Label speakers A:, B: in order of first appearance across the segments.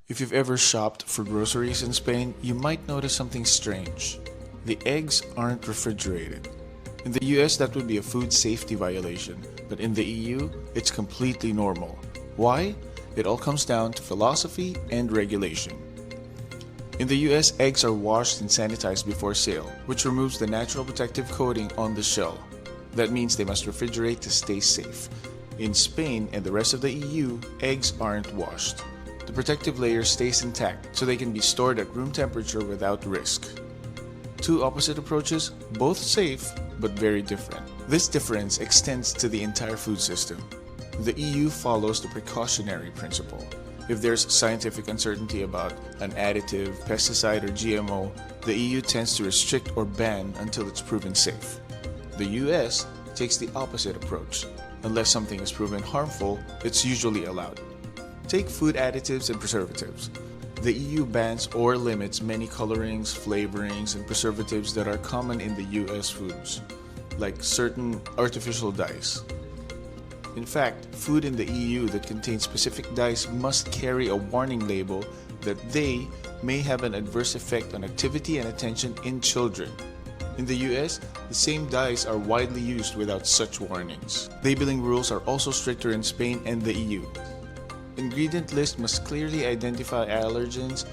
A: If you've ever shopped for groceries in Spain, you might notice something strange. The eggs aren't refrigerated. In the US, that would be a food safety violation, but in the EU, it's completely normal. Why? It all comes down to philosophy and regulation. In the US, eggs are washed and sanitized before sale, which removes the natural protective coating on the shell. That means they must refrigerate to stay safe. In Spain and the rest of the EU, eggs aren't washed. The protective layer stays intact so they can be stored at room temperature without risk. Two opposite approaches, both safe but very different. This difference extends to the entire food system. The EU follows the precautionary principle. If there's scientific uncertainty about an additive, pesticide, or GMO, the EU tends to restrict or ban until it's proven safe. The US takes the opposite approach. Unless something is proven harmful, it's usually allowed. Take food additives and preservatives. The EU bans or limits many colorings, flavorings, and preservatives that are common in the US foods, like certain artificial dyes. In fact, food in the EU that contains specific dyes must carry a warning label that they may have an adverse effect on activity and attention in children. In the US, the same dyes are widely used without such warnings. Labeling rules are also stricter in Spain and the EU. Ingredient list must clearly identify allergens,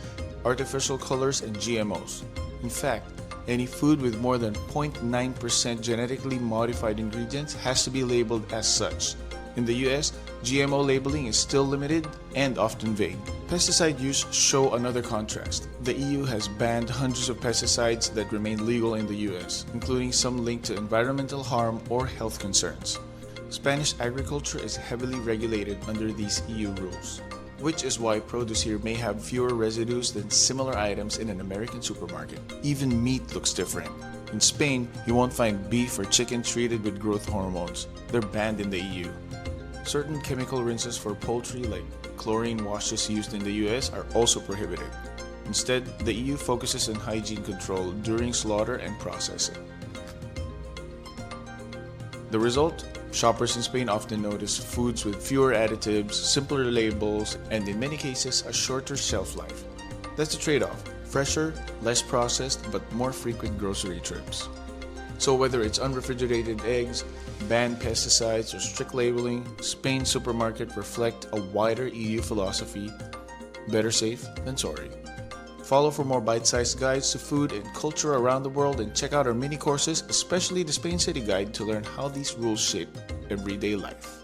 A: artificial colors, and GMOs. In fact, any food with more than 0.9% genetically modified ingredients has to be labeled as such. In the US, GMO labeling is still limited and often vague. Pesticide use show another contrast. The EU has banned hundreds of pesticides that remain legal in the US, including some linked to environmental harm or health concerns. Spanish agriculture is heavily regulated under these EU rules, which is why produce here may have fewer residues than similar items in an American supermarket. Even meat looks different. In Spain, you won't find beef or chicken treated with growth hormones. They're banned in the EU. Certain chemical rinses for poultry, like chlorine washes used in the US, are also prohibited. Instead, the EU focuses on hygiene control during slaughter and processing. The result? Shoppers in Spain often notice foods with fewer additives, simpler labels, and in many cases, a shorter shelf life. That's the trade-off: fresher, less processed, but more frequent grocery trips. So whether it's unrefrigerated eggs, banned pesticides, or strict labeling, Spain's supermarket reflect a wider EU philosophy: better safe than sorry. Follow for more bite-sized guides to food and culture around the world, and check out our mini courses, especially the Spain City Guide, to learn how these rules shape everyday life.